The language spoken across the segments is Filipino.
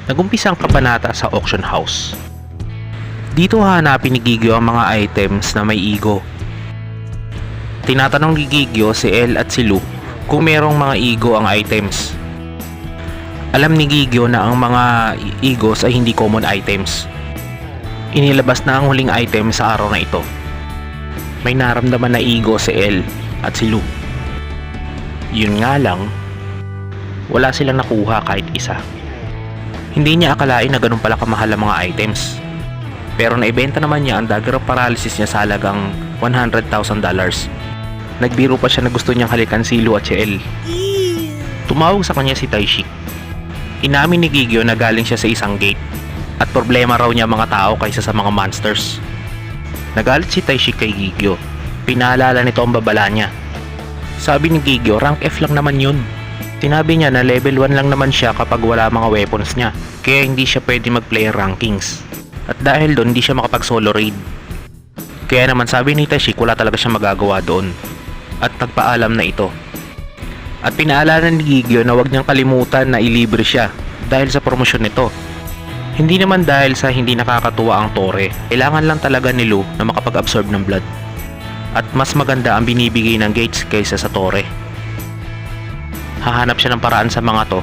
Nagumpisa ang kabanata sa auction house. Dito hahanapin ni Gigyo ang mga items na may ego. Tinatanong ni Gigyo si El at si Lu kung merong mga ego ang items. Alam ni Gigyo na ang mga egos ay hindi common items. Inilabas na ang huling item sa araw na ito. May naramdaman na ego si El at si Lu. Yun nga lang, wala silang nakuha kahit isa. Hindi niya akalain na ganun pala kamahal ang mga items. Pero naibenta naman niya ang dagger of paralysis niya sa halagang $100,000. Nagbiro pa siya na gusto niyang halikan si Lu at si El. Tumawag sa kanya si Taishik. Inamin ni Gigyo na galing siya sa isang gate at problema raw niya mga tao kaysa sa mga monsters. Nagalit si Taishik kay Gigyo. Pinaalala nito ang babala niya. Sabi ni Gigyo, rank F lang naman yun. Sinabi niya na level 1 lang naman siya kapag wala mga weapons niya, kaya hindi siya pwede mag-player rankings. At dahil doon, hindi siya makapag solo raid. Kaya naman sabi ni Taishik, wala talaga siya magagawa doon. At nagpaalam na ito. At pinaalala ni Gigyo na huwag niyang kalimutan na ilibre siya dahil sa promosyon nito. Hindi naman dahil sa hindi nakakatuwa ang tore, kailangan lang talaga ni Lu na makapag-absorb ng blood. At mas maganda ang binibigay ng gates kaysa sa tore. Hahanap siya ng paraan sa mga to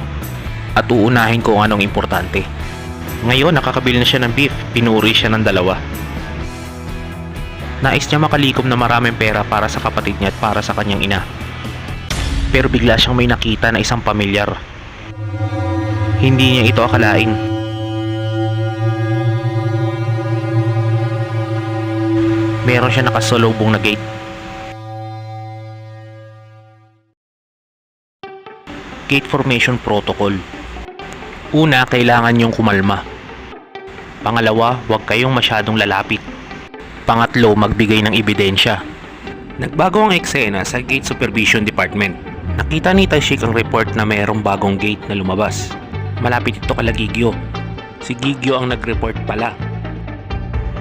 at uunahin kung anong importante. Ngayon nakakabili na siya ng beef, pinuri siya ng 2. Nais niya makalikom na maraming pera para sa kapatid niya at para sa kanyang ina. Pero bigla siyang may nakita na isang pamilyar. Hindi niya ito akalain. Meron siya nakasalubong na gate. Gate Formation Protocol. Una, kailangan niyong kumalma. Pangalawa, huwag kayong masyadong lalapit. Pangatlo, magbigay ng ebidensya. Nagbago ang eksena sa Gate Supervision Department. Nakita ni Taishik ang report na mayroong bagong gate na lumabas. Malapit ito kala Gigyo. Si Gigyo ang nag-report pala.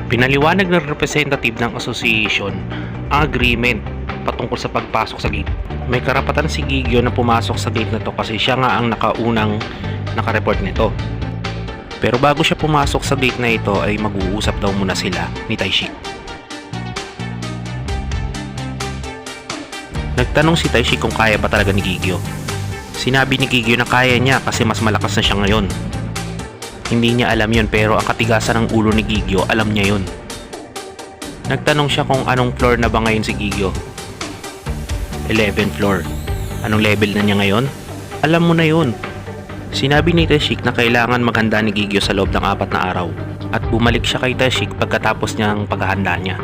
Pinaliwanag ng representative ng association ang agreement patungkol sa pagpasok sa gate. May karapatan si Gigyo na pumasok sa gate na to kasi siya nga ang nakaunang nakareport nito. Pero bago siya pumasok sa gate na ito ay mag-uusap daw muna sila ni Taishik. Nagtanong si Taishik kung kaya ba talaga ni Gigyo. Sinabi ni Gigyo na kaya niya kasi mas malakas na siya ngayon. Hindi niya alam yun pero ang katigasan ng ulo ni Gigyo alam niya yun. Nagtanong siya kung anong floor na ba ngayon si Gigyo. 11th floor. Anong level na niya ngayon? Alam mo na yun. Sinabi ni Taishik na kailangan maghanda ni Gigyo sa loob ng 4 na araw at bumalik siya kay Taishik pagkatapos niyang paghahanda niya.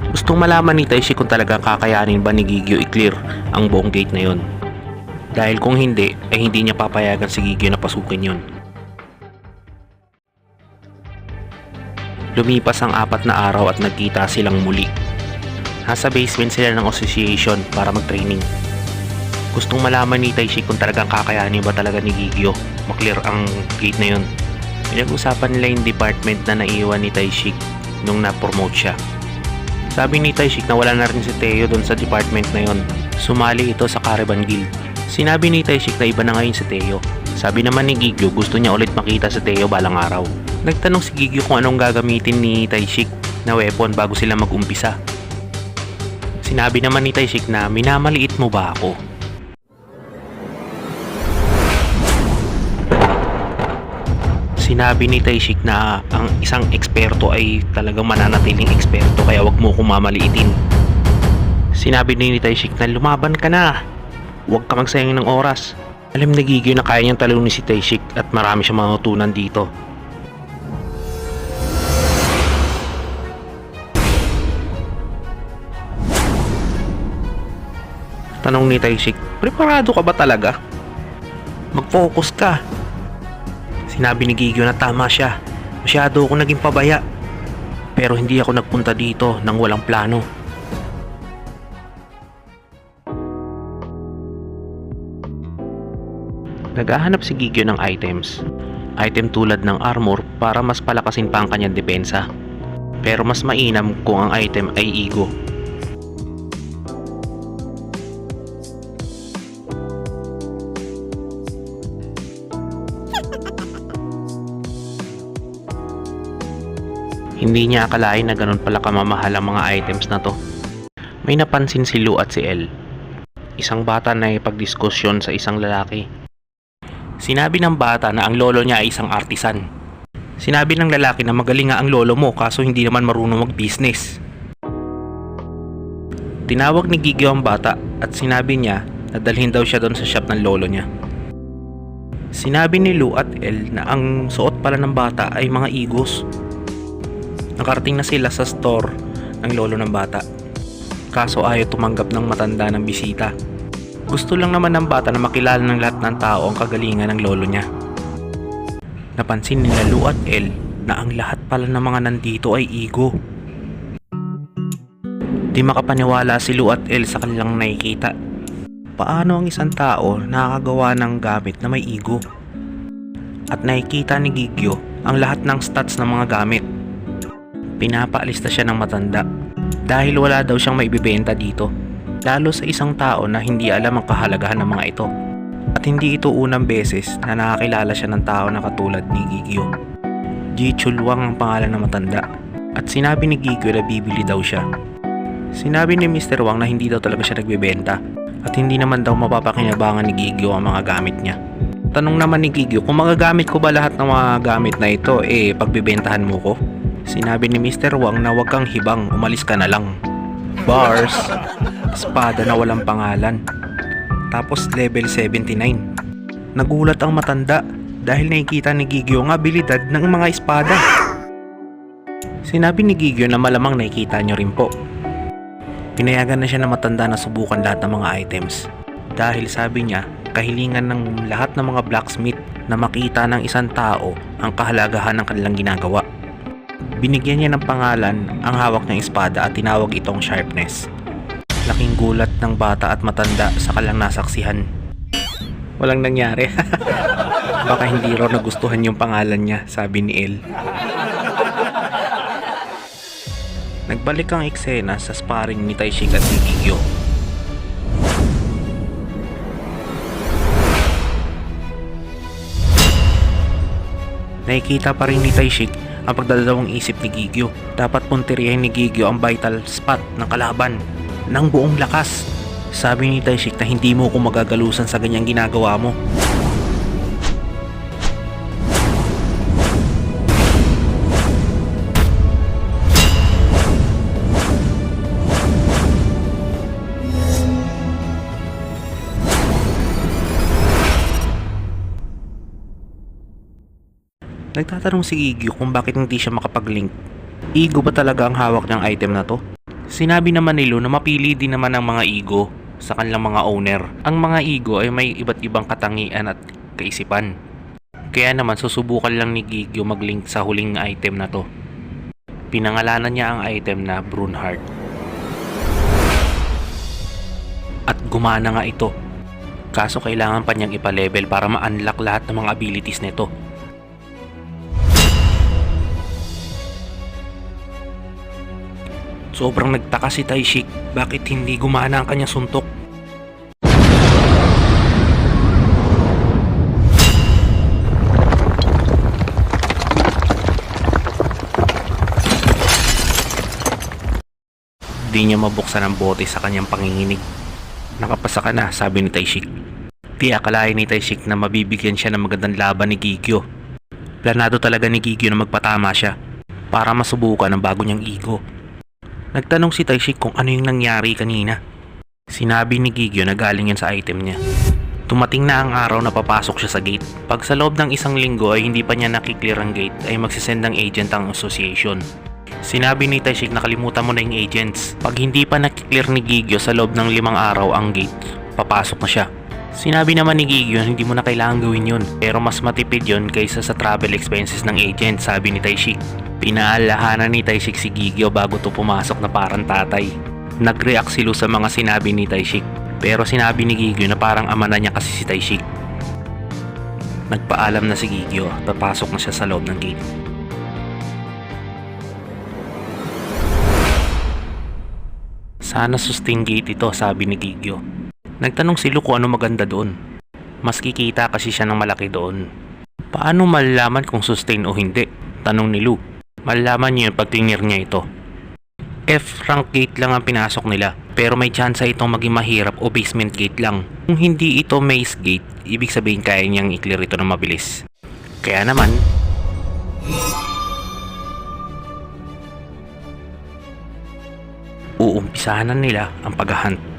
Gustong malaman ni Taishik kung talagang kakayanin ba ni Gigyo i-clear ang buong gate na yun. Dahil kung hindi, ay hindi niya papayagan si Gigyo na pasukin yun. Lumipas ang 4 na araw at nagkita silang muli. Nasa basement sila ng association para mag-training. Gustong malaman ni Taishik kung talagang kakayanin ba talaga ni Gigyo maklear ang gate na yun. Pinag-usapan nila yung department na naiwan ni Taishik nung na-promote siya. Sabi ni Taishik na wala na rin si Teo doon sa department na yun. Sumali ito sa Caravan Guild. Sinabi ni Taishik na iba na ngayon si Teo. Sabi naman ni Gigyo gusto niya ulit makita si Teo balang araw. Nagtanong si Gigyo kung anong gagamitin ni Taishik na weapon bago sila mag-umpisa. Sinabi naman ni Taishik na minamaliit mo ba ako? Sinabi ni Taishik na ang isang eksperto ay talagang mananatiling eksperto kaya wag mo akong mamaliitin. Sinabi ni Taishik na lumaban ka na. Huwag ka magsayang ng oras. Alam na Gigyo na kaya niyang talunin si Taishik at marami siyang matutunan dito. Tanong ni Taishik, preparado ka ba talaga? Mag-focus ka. Sinabi ni Gigyo na tama siya. Masyado akong naging pabaya. Pero hindi ako nagpunta dito nang walang plano. Naghahanap si Gigyo ng items. Item tulad ng armor para mas palakasin pa ang kanyang depensa. Pero mas mainam kung ang item ay ego. Hindi niya akalain na ganun pala kamamahal ang mga items na to. May napansin si Lou at si Elle. Isang bata na ipagdiskusyon sa isang lalaki. Sinabi ng bata na ang lolo niya ay isang artisan. Sinabi ng lalaki na magaling nga ang lolo mo kaso hindi naman marunong mag-business. Tinawag ni Gigio ang bata at sinabi niya na dalhin daw siya doon sa shop ng lolo niya. Sinabi ni Lou at Elle na ang suot pala ng bata ay mga igos. Nakarating na sila sa store ng lolo ng bata. Kaso ayaw tumanggap ng matanda ng bisita. Gusto lang naman ng bata na makilala ng lahat ng tao ang kagalingan ng lolo niya. Napansin nila Lou at Elle na ang lahat pala ng mga nandito ay igo. Di makapaniwala si Lou at Elle sa kanilang nakikita. Paano ang isang tao nakakagawa ng gamit na may igo? At nakikita ni Gigio ang lahat ng stats ng mga gamit. Pinapaalista siya ng matanda dahil wala daw siyang maibibenta dito, lalo sa isang tao na hindi alam ang kahalagahan ng mga ito. At hindi ito unang beses na nakakilala siya ng tao na katulad ni Gigio. Ji Chulwang ang pangalan ng matanda at sinabi ni Gigio na bibili daw siya. Sinabi ni Mr. Wang na hindi daw talaga siya nagbebenta at hindi naman daw mapapakinabangan ni Gigio ang mga gamit niya. Tanong naman ni Gigio kung magagamit ko ba lahat ng mga gamit na ito pagbibentahan mo ko? Sinabi ni Mr. Wang na huwag kang hibang, umalis ka na lang. Bars, espada na walang pangalan. Tapos level 79. Nagulat ang matanda dahil nakikita ni Gigio ang abilidad ng mga espada. Sinabi ni Gigio na malamang nakikita nyo rin po. Pinayagan na siya ng matanda na subukan lahat ng mga items. Dahil sabi niya, kahilingan ng lahat ng mga blacksmith na makita ng isang tao ang kahalagahan ng kanilang ginagawa. Binigyan niya ng pangalan ang hawak niyang espada at tinawag itong sharpness. Laking gulat ng bata at matanda sa kanilang nasaksihan. Walang nangyari. Baka hindi raw nagustuhan yung pangalan niya, sabi ni Elle. Nagbalik ang eksena sa sparring ni Taishik at ni Gigio. Nakikita pa rin ni Taishik ang pagdadalawang isip ni Gigio. Dapat punteriyahin ni Gigio ang vital spot ng kalaban ng buong lakas. Sabi ni Taishik na hindi mo ko magagalusan sa ganyang ginagawa mo. Nagtatanong si Gigio kung bakit hindi siya makapag-link. Igo ba talaga ang hawak niyang item na to? Sinabi naman ni Lou na mapili din naman ang mga igo sa kanilang mga owner. Ang mga igo ay may iba't ibang katangian at kaisipan. Kaya naman susubukan lang ni Gigio mag-link sa huling item na to. Pinangalanan niya ang item na Brunhard. At gumana nga ito. Kaso kailangan pa niyang ipa-level para ma-unlock lahat ng mga abilities nito. Sobrang nagtaka si Taishik bakit hindi gumana ang kanyang suntok. Di niya mabuksan ang bote sa kanyang panginginig. Nakapasa ka na, sabi ni Taishik. Di akalain ni Taishik na mabibigyan siya ng magandang laban ni Gigio. Planado talaga ni Gigio na magpatama siya para masubukan ang bago niyang ego. Nagtanong si Taishik kung ano yung nangyari kanina. Sinabi ni Gigio na galing yan sa item niya. Tumating na ang araw na papasok siya sa gate. Pag sa loob ng isang linggo ay hindi pa niya nakiklear ang gate ay magsisend ng agent ang association. Sinabi ni Taishik na kalimutan mo na yung agents. Pag hindi pa nakiklear ni Gigio sa loob ng 5 araw ang gate, papasok na siya. Sinabi naman ni Gigio hindi mo na kailangan gawin yun, pero mas matipid yun kaysa sa travel expenses ng agent, sabi ni Taishik. Pinaalahanan ni Taishik si Gigio bago to pumasok na parang tatay. Nag-react si Lou sa mga sinabi ni Taishik, pero sinabi ni Gigio na parang ama na niya kasi si Taishik. Nagpaalam na si Gigio at papasok na siya sa loob ng gate. Sana sustain gate ito, sabi ni Gigio. Nagtanong si Lou kung ano maganda doon. Mas kikita kasi siya ng malaki doon. Paano malalaman kung sustain o hindi? Tanong ni Lou. Malalaman niyo yun pag tinir niya ito. F-rank gate lang ang pinasok nila, pero may tsansa itong maging mahirap o basement gate lang. Kung hindi ito maze gate, ibig sabihin kaya niyang i-clear ito ng mabilis. Kaya naman, uumpisahan na nila ang paghahunt.